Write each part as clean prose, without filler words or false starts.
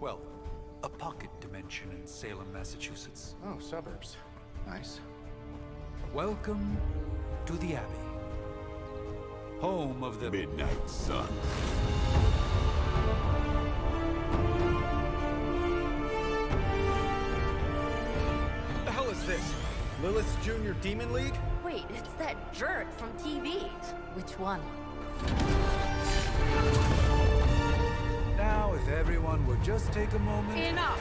Well, a pocket dimension in Salem, Massachusetts. Oh, suburbs. Nice. Welcome to the Abbey. Home of the Midnight Sun. What the hell is this? Lilith's Junior Demon League? Wait, it's that jerk from TV. Which one? Now, if everyone would just take a moment... Enough!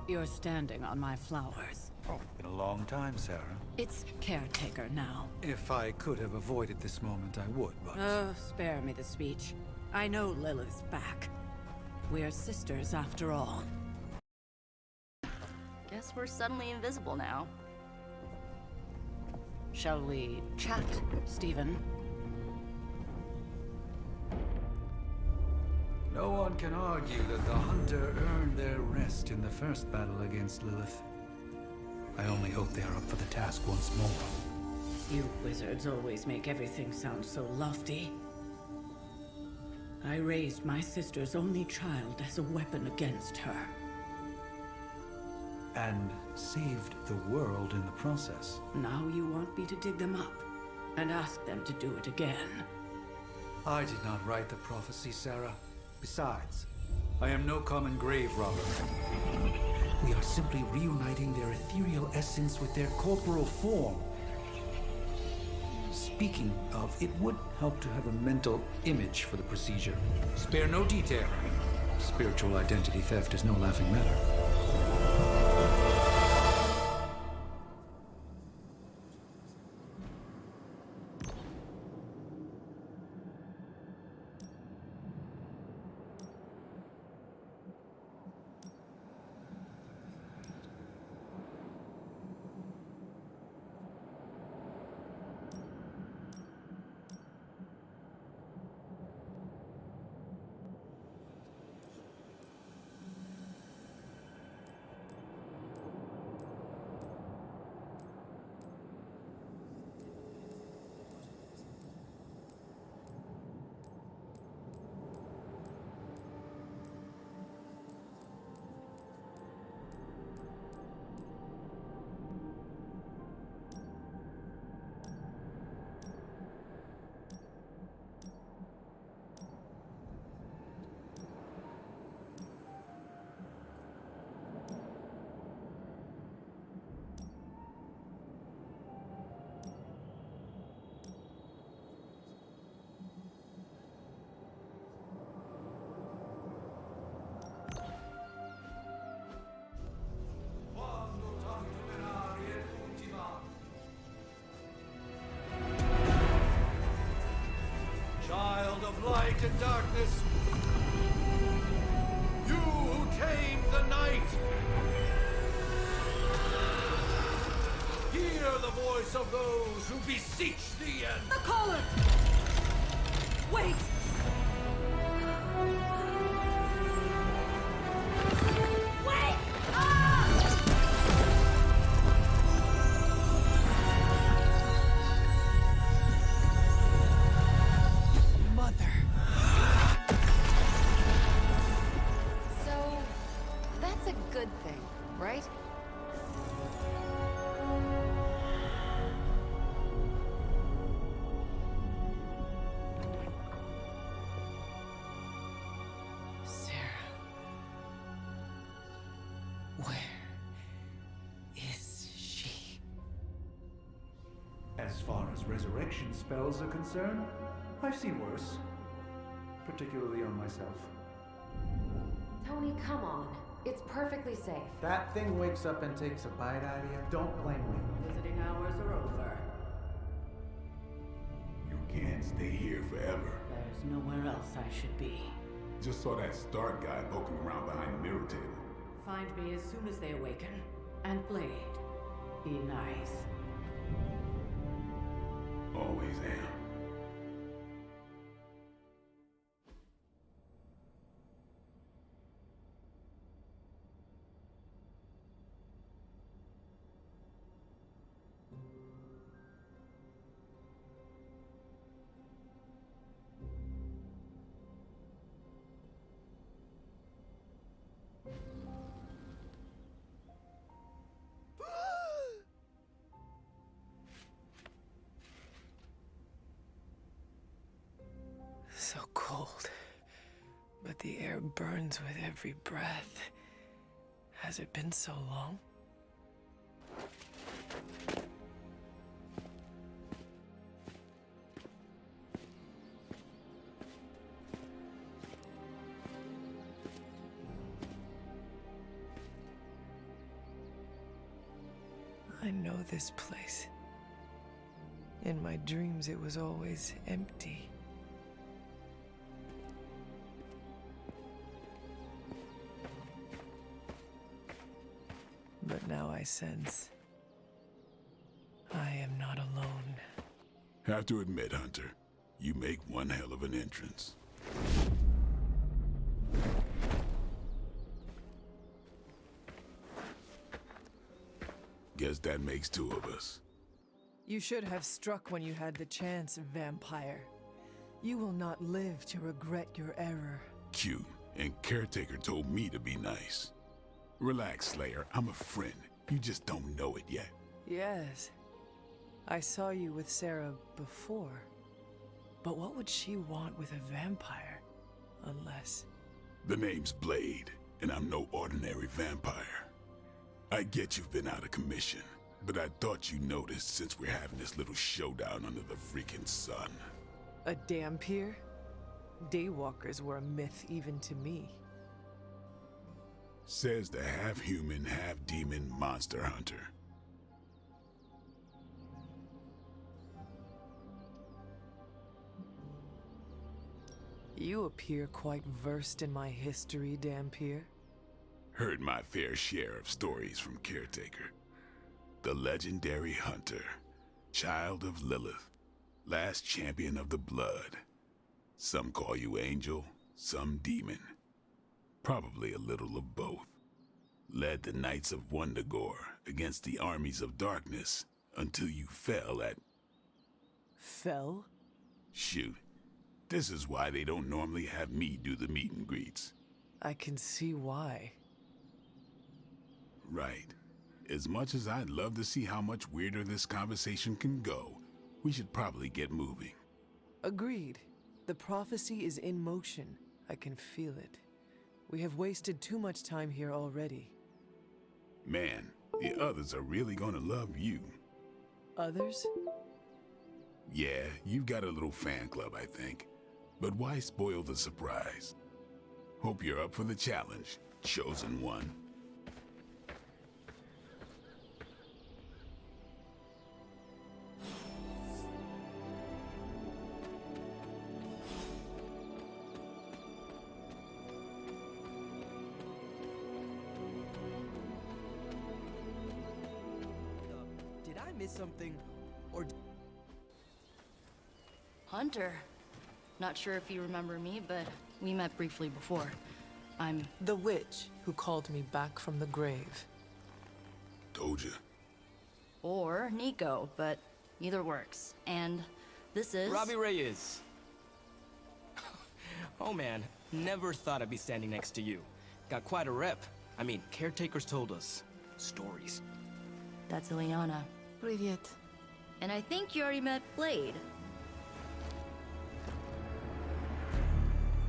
You're standing on my flowers. Oh, been a long time, Sarah. It's caretaker now. If I could have avoided this moment, I would, but... Oh, spare me the speech. I know Lilith's back. We're sisters after all. Guess we're suddenly invisible now. Shall we chat, Stephen? No one can argue that the Hunter earned their rest in the first battle against Lilith. I only hope they are up for the task once more. You wizards always make everything sound so lofty. I raised my sister's only child as a weapon against her. And saved the world in the process. Now you want me to dig them up and ask them to do it again. I did not write the prophecy, Sarah. Besides, I am no common grave robber. We are simply reuniting their ethereal essence with their corporal form. Speaking of, it would help to have a mental image for the procedure. Spare no detail. Spiritual identity theft is no laughing matter. Light and darkness, you who tame the night, hear the voice of those who beseech thee and... The caller! Wait! Wait! Ah! So, that's a good thing, right? Sarah. Where is she? As far as resurrection spells are concerned, I've seen worse. Particularly on myself. Tony, come on. It's perfectly safe. That thing wakes up and takes a bite out of you. Don't blame me. Visiting hours are over. You can't stay here forever. There's nowhere else I should be. Just saw that Stark guy poking around behind the mirror table. Find me as soon as they awaken. And Blade, be nice. Always am. fire burns with every breath. Has it been so long? I know this place. In my dreams, it was always empty. But now I sense I am not alone. Have to admit, Hunter, you make one hell of an entrance. Guess that makes two of us. You should have struck when you had the chance, vampire. You will not live to regret your error. Cute, and Caretaker told me to be nice. Relax, Slayer, I'm a friend. You just don't know it yet. Yes. I saw you with Sarah before. But what would she want with a vampire? Unless... The name's Blade, and I'm no ordinary vampire. I get you've been out of commission, but I thought you noticed since we're having this little showdown under the freaking sun. a dampier? Daywalkers were a myth even to me. Says the half-human, half-demon monster hunter. You appear quite versed in my history, Dampier. Heard my fair share of stories from Caretaker. The legendary hunter, child of Lilith, last champion of the blood. Some call you angel, some demon. Probably a little of both. Led the Knights of Wundagore against the armies of darkness until you fell at... Fell? Shoot. This is why they don't normally have me do the meet and greets. I can see why. Right. As much as I'd love to see how much weirder this conversation can go, we should probably get moving. Agreed. The prophecy is in motion. I can feel it. We have wasted too much time here already. Man, the others are really gonna love you. Others? Yeah, you've got a little fan club, I think. But why spoil the surprise? Hope you're up for the challenge, chosen one. Did I miss something? Or... Hunter. Not sure if you remember me, but we met briefly before. I'm... The witch who called me back from the grave. Told ya. Or Nico, but either works. And this is... Robbie Reyes. Oh man, never thought I'd be standing next to you. Got quite a rep. I mean, caretakers told us stories. That's Ileana. Привет. And I think you already met Blade.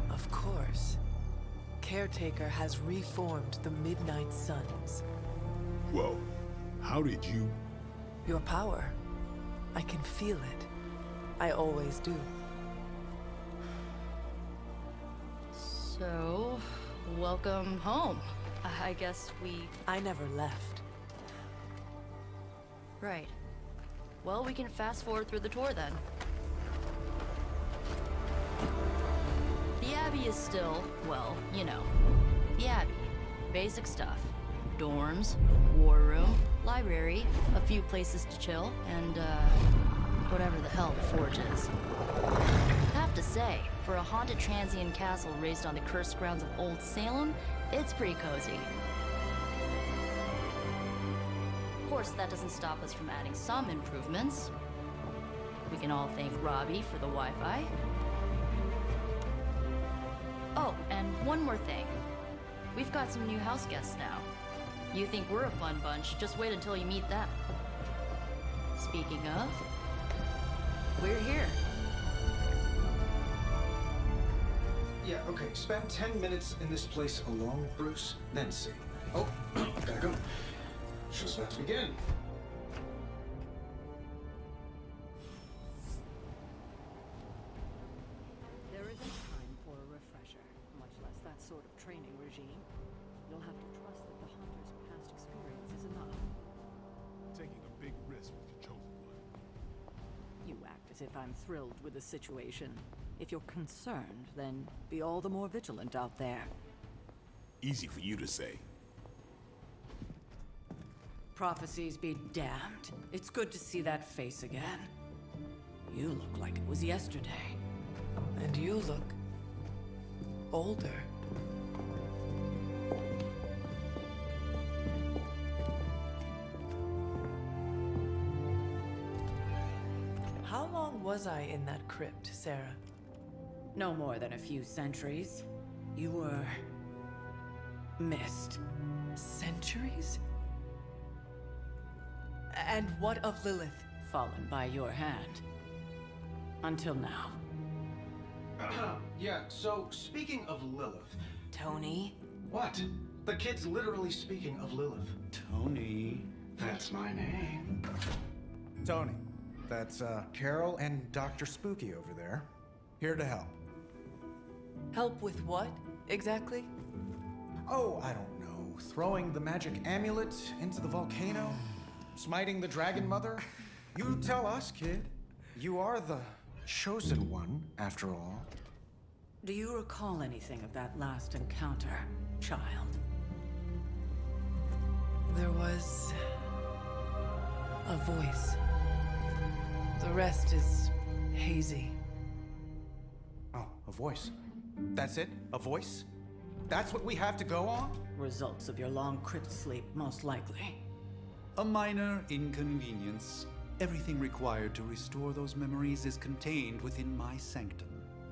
Of course. Caretaker has reformed the Midnight Suns. Whoa, how did you... Your power. I can feel it. I always do. So, welcome home. I guess we... I never left. Right. Well, we can fast forward through the tour then. The Abbey is still, well, you know, the Abbey. Basic stuff. Dorms, war room, library, a few places to chill, and, whatever the hell the Forge is. Have to say, for a haunted transient castle raised on the cursed grounds of Old Salem, it's pretty cozy. Of course, that doesn't stop us from adding some improvements. We can all thank Robbie for the Wi-Fi. Oh, and one more thing. We've got some new house guests now. You think we're a fun bunch, just wait until you meet them. Speaking of, we're here. Yeah, okay. Spend 10 minutes in this place alone, Bruce, then see. Oh, gotta go. Show's about to begin. There isn't time for a refresher, much less that sort of training regime. You'll have to trust that the Hunter's past experience is enough. Taking a big risk with your chosen one. You act as if I'm thrilled with the situation. If you're concerned, then be all the more vigilant out there. Easy for you to say. Prophecies be damned. It's good to see that face again. You look like it was yesterday. And you look older. How long was I in that crypt, Sarah? No more than a few centuries. You were missed. Centuries? And what of Lilith? Fallen by your hand. Until now. Yeah, so speaking of Lilith. Tony? What? The kid's literally speaking of Lilith. Tony. That's my name. Tony, that's Carol and Dr. Spooky over there. Here to help. Help with what, exactly? Oh, I don't know. Throwing the magic amulet into the volcano? Smiting the dragon mother? You tell us, kid. You are the chosen one, after all. Do you recall anything of that last encounter, child? There was a voice. The rest is hazy. Oh, a voice. That's it? A voice? That's what we have to go on? Results of your long crypt sleep, most likely. A minor inconvenience. Everything required to restore those memories is contained within my sanctum.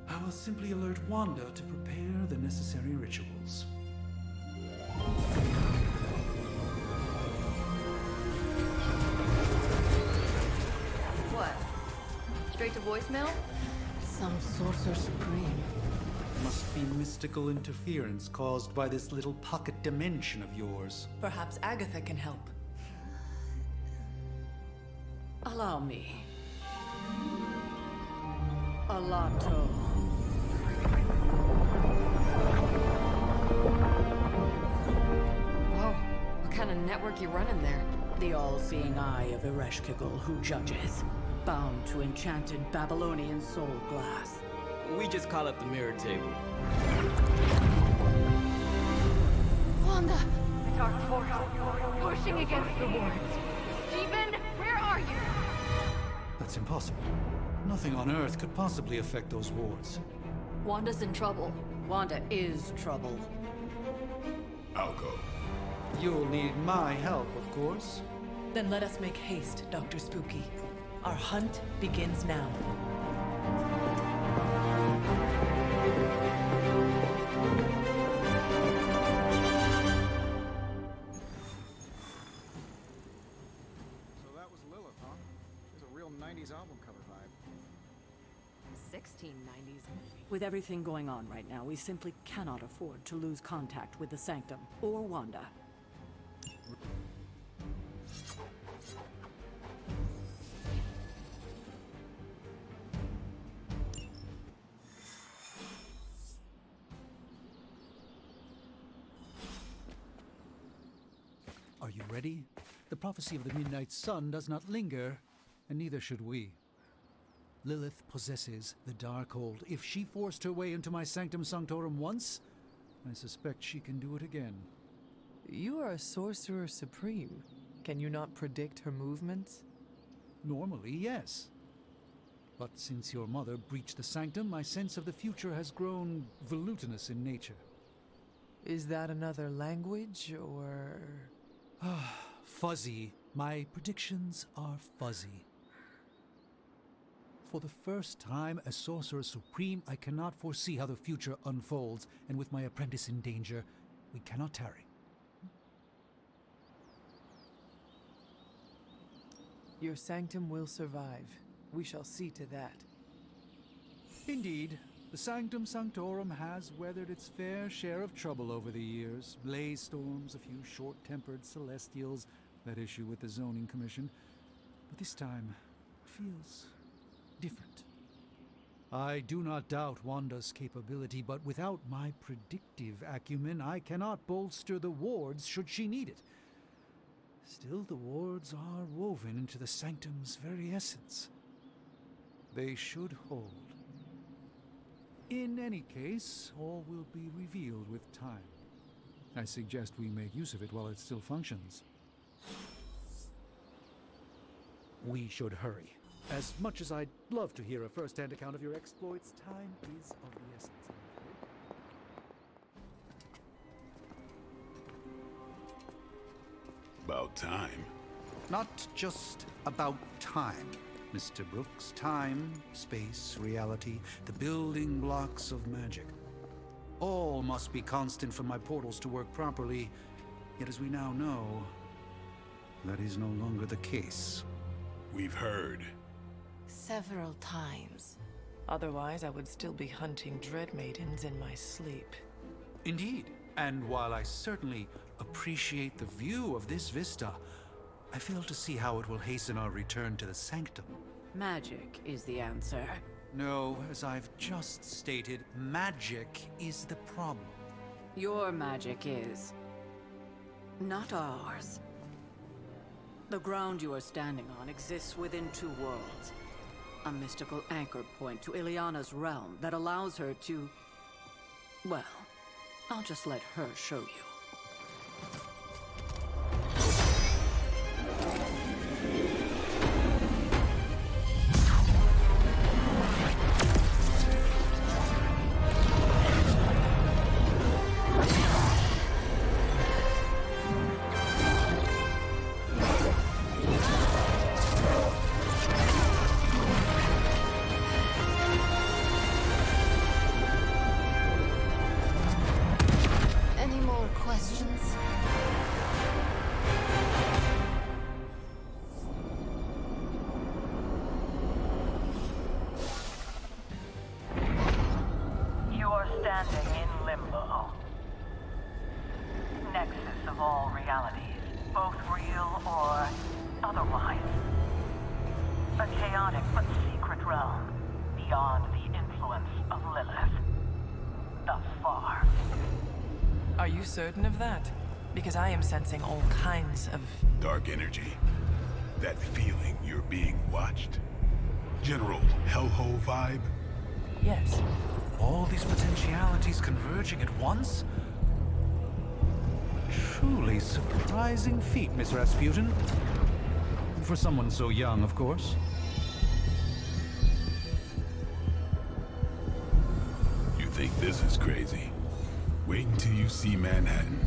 I will simply alert Wanda to prepare the necessary rituals. What? Straight to voicemail? Some sorcerer supreme. Must be mystical interference caused by this little pocket dimension of yours. Perhaps Agatha can help. Allow me. Alato. Whoa, what kind of network you running there? The all-seeing eye of Ereshkigal who judges. Bound to enchanted Babylonian soul glass. We just call it the mirror table. Wanda! The dark force, pushing against the wards. Steven, where are you? That's impossible. Nothing on Earth could possibly affect those wards. Wanda's in trouble. Wanda is trouble. I'll go. You'll need my help, of course. Then let us make haste, Dr. Spooky. Our hunt begins now. So that was Lilith, huh? She's a real 90s album cover vibe. 1690s. With everything going on right now, we simply cannot afford to lose contact with the Sanctum or Wanda. Are you ready? The prophecy of the Midnight Sun does not linger, and neither should we. Lilith possesses the Darkhold. If she forced her way into my Sanctum Sanctorum once, I suspect she can do it again. You are a sorcerer supreme. Can you not predict her movements? Normally, yes. But since your mother breached the Sanctum, my sense of the future has grown volutinous in nature. Is that another language, or...? Fuzzy. My predictions are fuzzy. For the first time as Sorcerer Supreme, I cannot foresee how the future unfolds, and with my apprentice in danger, we cannot tarry. Your sanctum will survive. We shall see to that. Indeed, The Sanctum Sanctorum has weathered its fair share of trouble over the years. Blaze storms, a few short-tempered celestials that issue with the zoning commission. But this time feels different. I do not doubt Wanda's capability, but without my predictive acumen, I cannot bolster the wards should she need it. Still, the wards are woven into the Sanctum's very essence. They should hold. In any case, all will be revealed with time. I suggest we make use of it while it still functions. We should hurry. As much as I'd love to hear a first-hand account of your exploits, time is of the essence. About time. Not just about time, Mr. Brooks. Time, space, reality, the building blocks of magic. All must be constant for my portals to work properly, yet as we now know, that is no longer the case. We've heard. Several times. Otherwise, I would still be hunting Dread Maidens in my sleep. Indeed, and while I certainly appreciate the view of this vista, I fail to see how it will hasten our return to the Sanctum. Magic is the answer. No, as I've just stated, magic is the problem. Your magic is not ours. The ground you are standing on exists within two worlds. A mystical anchor point to Ileana's realm that allows her to... Well, I'll just let her show you. Any more questions? You are standing in limbo. Nexus of all realities, both real or otherwise. A chaotic but secret realm, beyond the influence of Lilith. Thus far. Are you certain of that? Because I am sensing all kinds of... Dark energy. That feeling you're being watched. General hellhole vibe. Yes. All these potentialities converging at once? Truly surprising feat, Miss Rasputin. For someone so young, of course. You think this is crazy? Wait until you see Manhattan.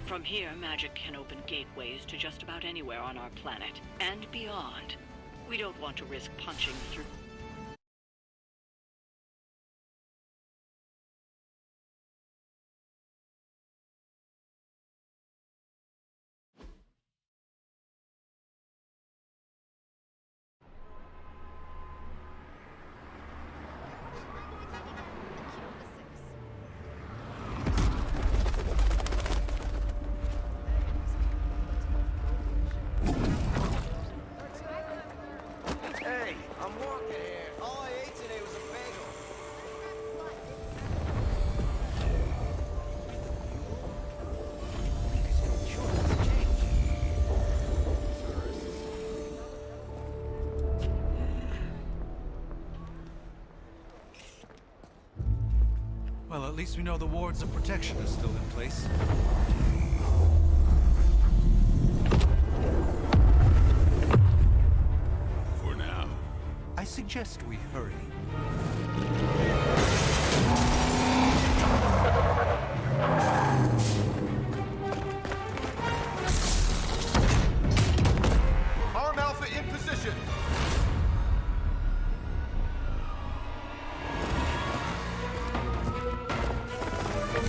From here, magic can open gateways to just about anywhere on our planet, and beyond. We don't want to risk punching through... Hey, I'm walking here. All I ate today was a bagel. Well, at least we know the wards of protection are still in place. For now. I suggest we hurry. Arm Alpha in position.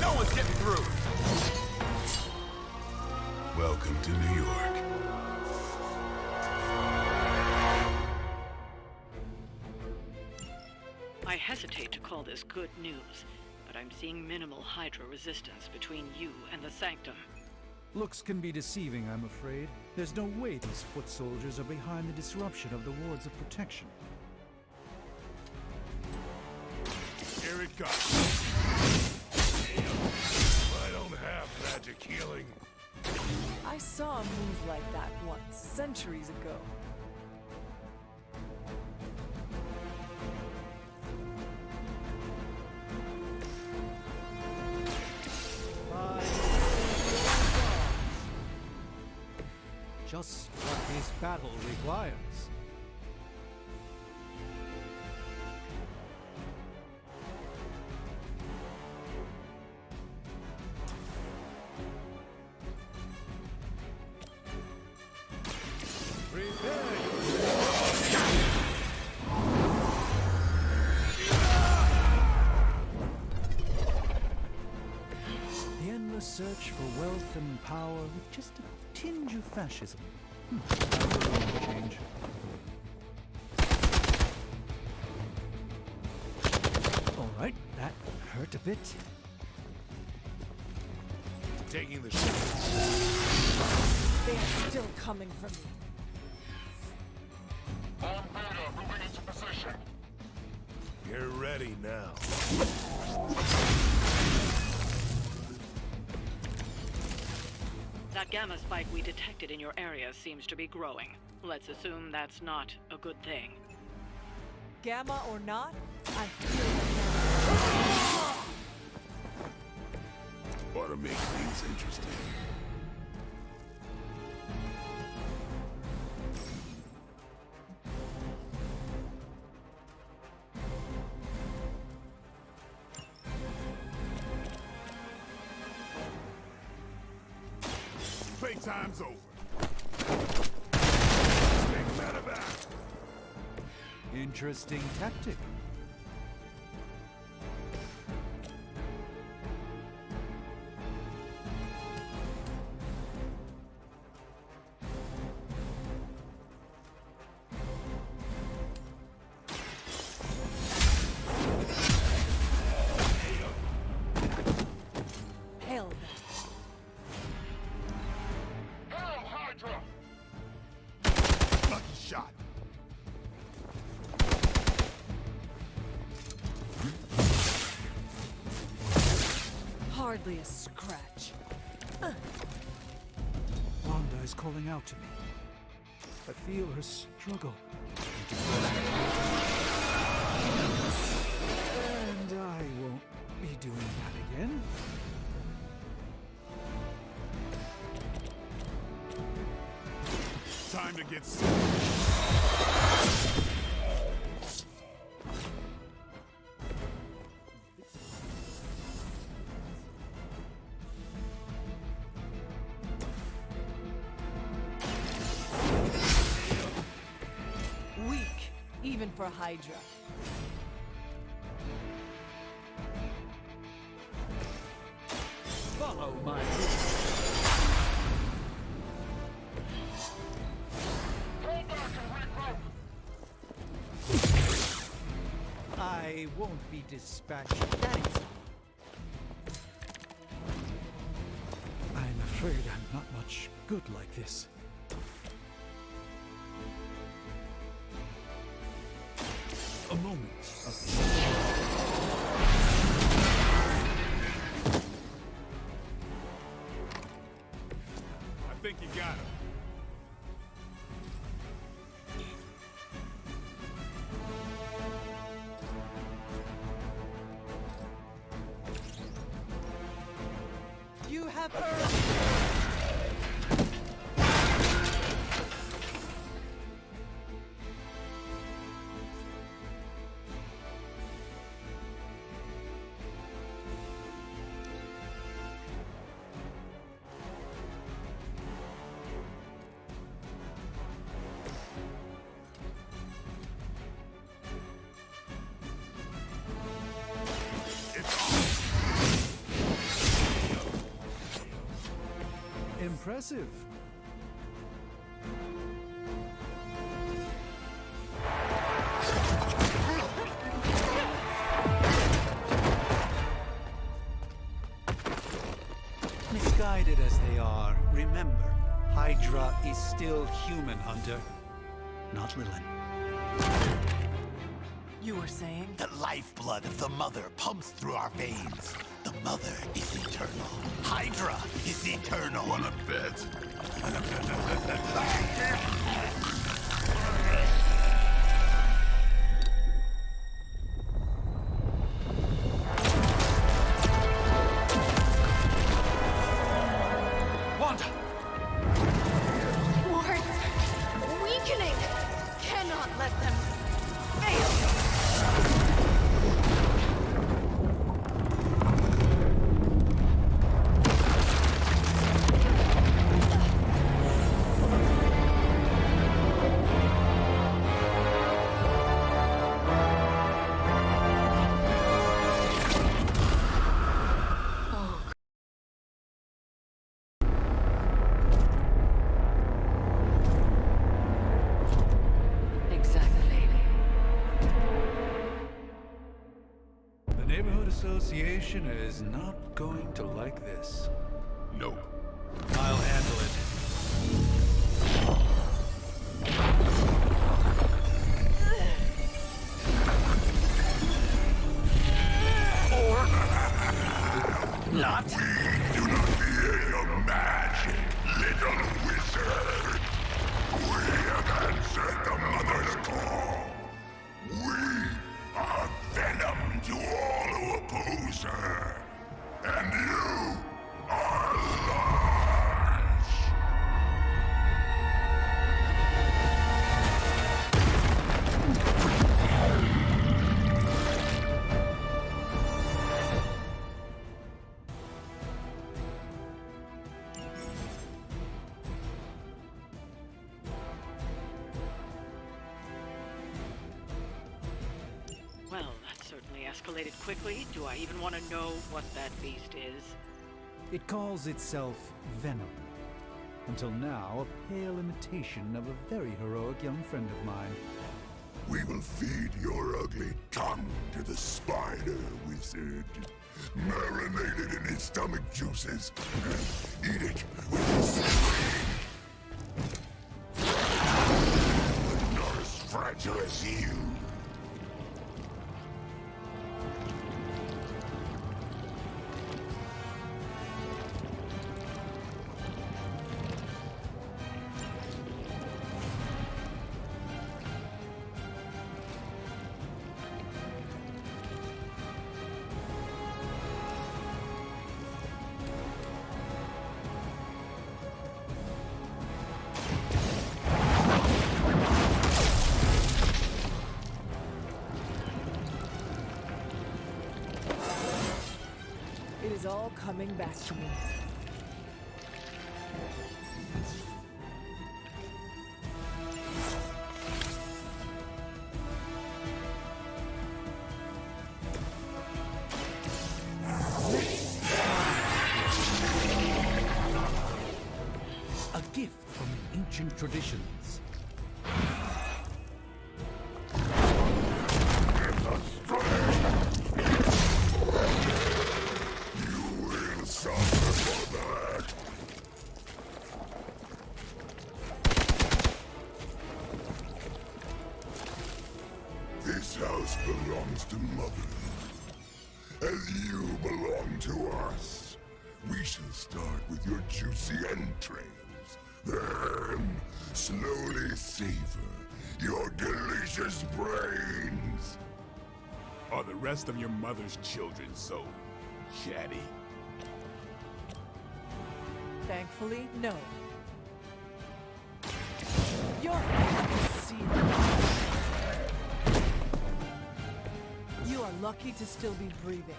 No one's getting through. Welcome to New York. hesitate to call this good news, but I'm seeing minimal Hydra resistance between you and the Sanctum. Looks can be deceiving, I'm afraid. There's no way these foot soldiers are behind the disruption of the wards of protection. Here it comes. I don't have magic healing. I saw a move like that once, centuries ago. Just what this battle requires. The endless search for wealth and power with just a tinge of fascism. That's a little change. All right, that hurt a bit. Taking the shot. They are still coming for me. On beta, moving into position. You're ready now. That gamma spike we detected in your area seems to be growing. Let's assume that's not a good thing. Gamma or not, I feel it now. Ought to make things interesting. Playtime's over. Take matter back. Interesting tactic. Hell. Lucky shot. Hardly a scratch. Wanda is calling out to me. I feel her struggle. And I won't be doing that again. Time to get set. Weak, even for Hydra. Follow my I won't be dispatched. That is all. I'm afraid I'm not much good like this. A moment of... I think you got him. You have earned. Impressive. Misguided as they are, remember, Hydra is still human, Hunter. Not Lilin. You were saying? The lifeblood of the Mother pumps through our veins. The Mother is eternal. Hydra is eternal. Wanna bet? Wanda! Wards! Weakening! Cannot let them fail! Exactly. The Neighborhood Association is not going to like this. Nope. I'll handle it. Not. We do not fear your magic, little wizard. We have answered the Mother's call. We are venom to all who oppose her. And you are large. Well, that certainly escalated quickly. Do I even want to know what that beast is? It calls itself Venom. Until now, a pale imitation of a very heroic young friend of mine. We will feed your ugly tongue to the spider wizard. Marinated in his stomach juices. Eat it with his spleen. But not as fragile as you. It is all coming back to me. A gift from ancient traditions. This house belongs to Mother. As you belong to us. We shall start with your juicy entrails. Then, slowly savor your delicious brains. Are the rest of your mother's children so chatty? Thankfully, no. Your fate is sealed. You are lucky to still be breathing.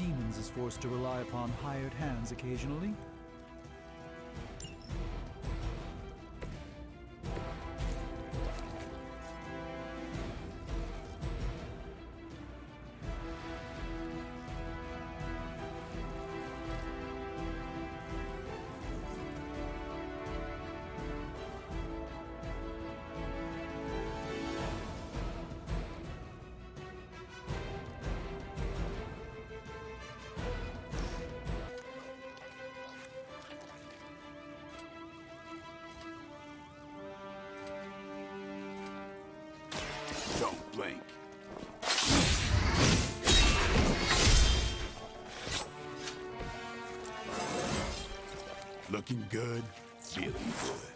demons is forced to rely upon hired hands occasionally. Don't blink. Looking good, feeling good.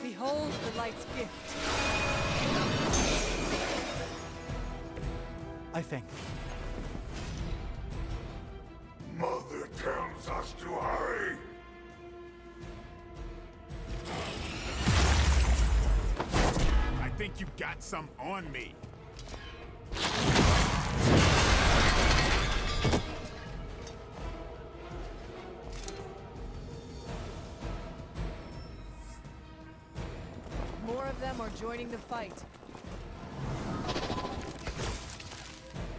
Behold the light's gift. I thank you. Mother tells us to hurry. I think you got some on me. More of them are joining the fight.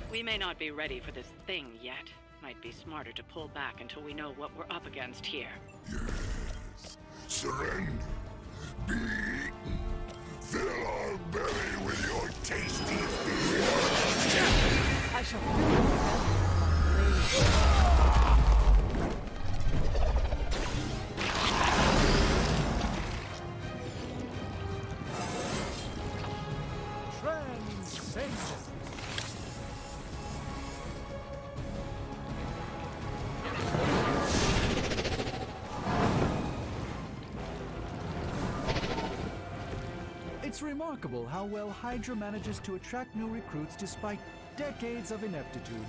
We may not be ready for this thing yet. Might be smarter to pull back until we know what we're up against here. Yes. Surrender. Be eaten. Fill our belly with your tasty fear. I shall fill your belly with my blade. Transcendent. It's remarkable how well Hydra manages to attract new recruits despite decades of ineptitude.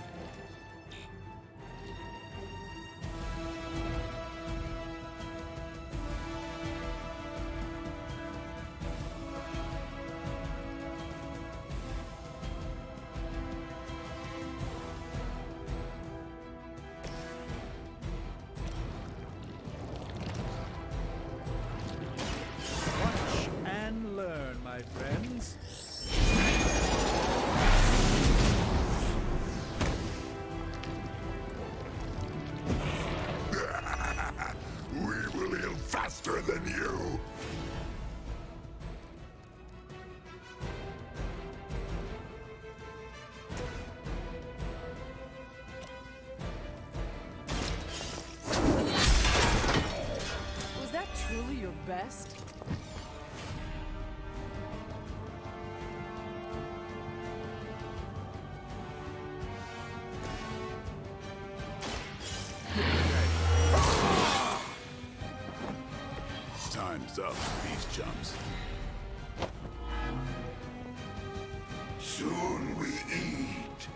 Watch and learn, my friends. We will heal faster than you. Was that truly your best? Time's up for these chumps. Soon we eat.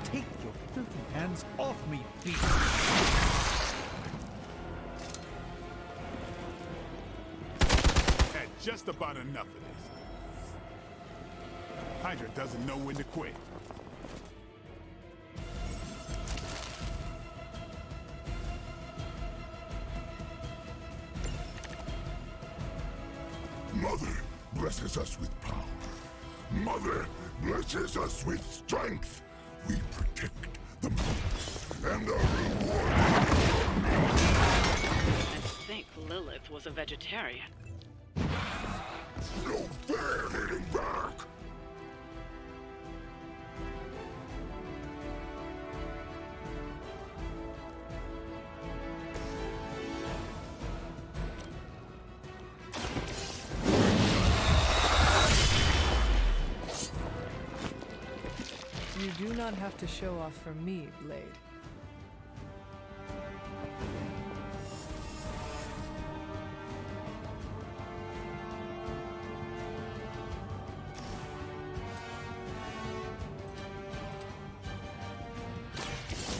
Take your filthy hands off me, beast! Had just about enough of this. Hydra doesn't know when to quit. Mother blesses us with power. Mother blesses us with strength. We protect the mother and our reward. I think Lilith was a vegetarian. No fair hitting back. You do not have to show off for me, Blade.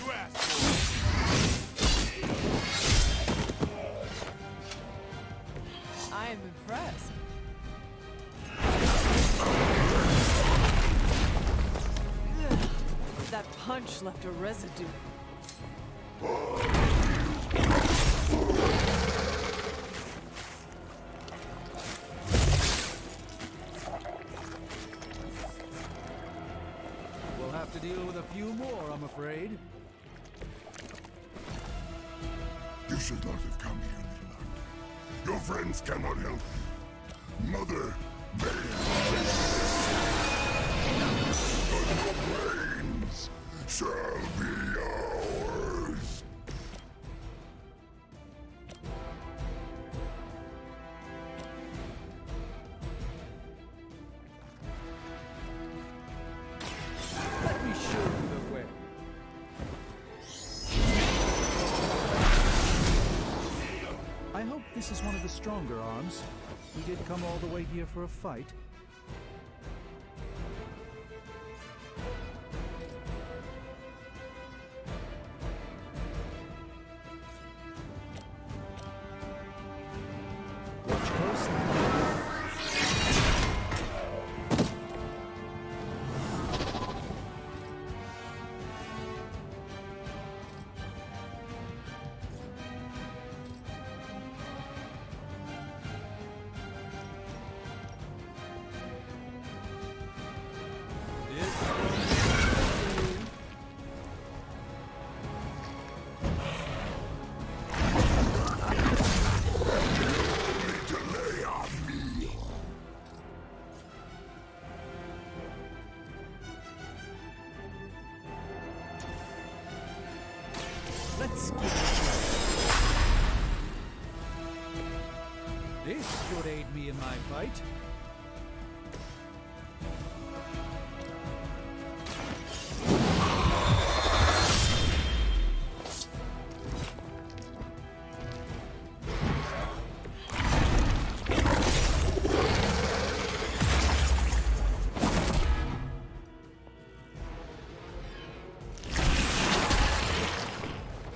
You asked for I am impressed. That punch left a residue. We'll have to deal with a few more, I'm afraid. You should not have come here, Midland. Your friends cannot help you. Mother, Mayhem. But your brains shall be ours. Let me show you the way. I hope this is one of the stronger arms. We did come all the way here for a fight. Watch closely. Delay on me. Let's get this should aid me in my fight.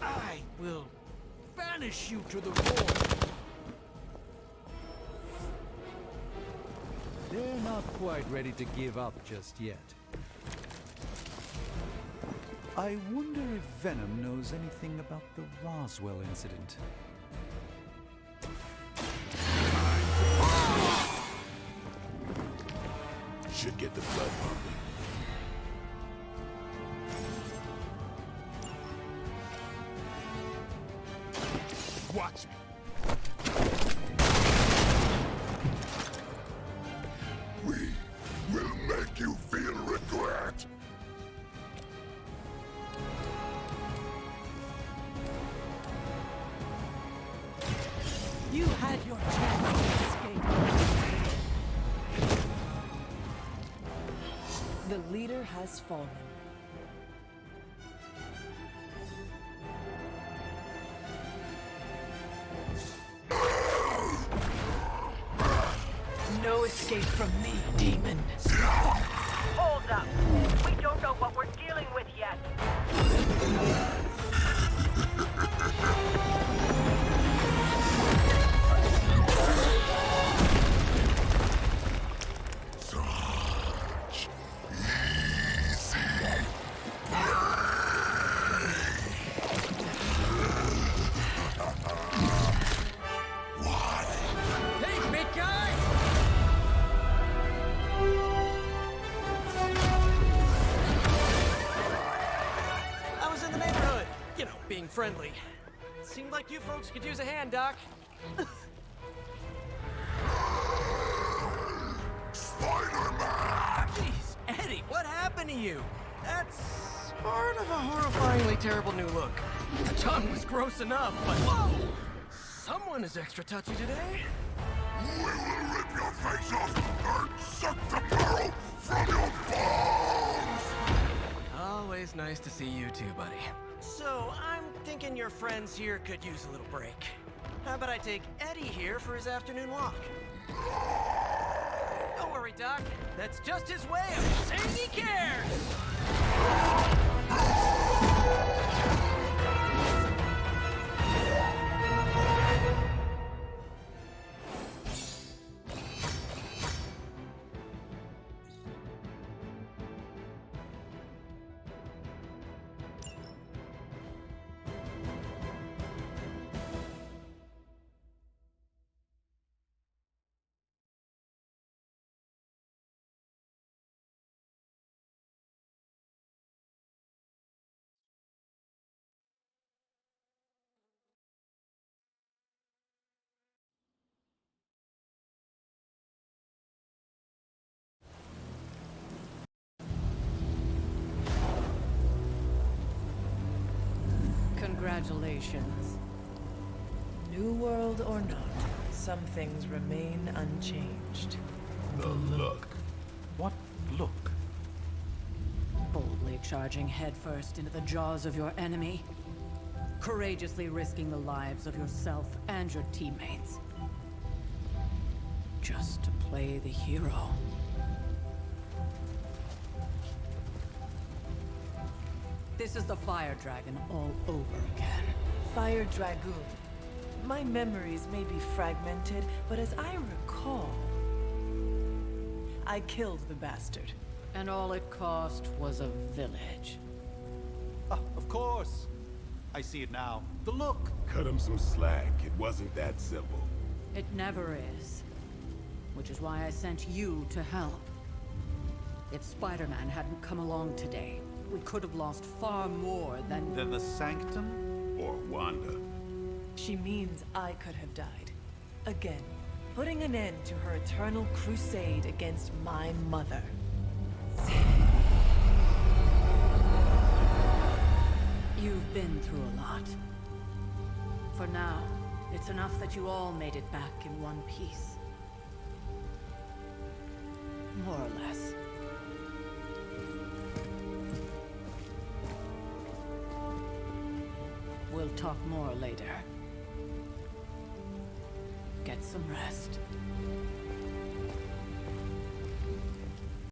I will banish you to the void. They're not quite ready to give up just yet. I wonder if Venom knows anything about the Roswell incident. Should get the blood pumping. Watch me. We will make you feel regret. You had your chance to escape. The leader has fallen. No escape from me, demon. Hold up. We don't know what we're dealing with yet. Such easy What? Hey, big guy! I was in the neighborhood. You know, being friendly. Seemed like you folks could use a hand, Doc. Spider-Man! Jeez, Eddie, what happened to you? That's sort of a horrifyingly terrible new look. The tongue was gross enough, but whoa! Someone is extra touchy today. We will rip your face off and suck the marrow from your bones! It's nice to see you too, buddy. So, I'm thinking your friends here could use a little break. How about I take Eddie here for his afternoon walk? Don't worry, Doc. That's just his way of saying he cares! Congratulations. New world or not, some things remain unchanged. The look. What look? Boldly charging headfirst into the jaws of your enemy. Courageously risking the lives of yourself and your teammates. Just to play the hero. This is the Fire Dragon all over again. Fire Dragoon. My memories may be fragmented, but as I recall, I killed the bastard. And all it cost was a village. Of course. I see it now. The look. Cut him some slack. It wasn't that simple. It never is. Which is why I sent you to help. If Spider-Man hadn't come along today, we could have lost far more than... Then the Sanctum? Or Wanda. She means I could have died. Again, putting an end to her eternal crusade against my mother. You've been through a lot. For now, it's enough that you all made it back in one piece. More or less. We'll talk more later. Get some rest.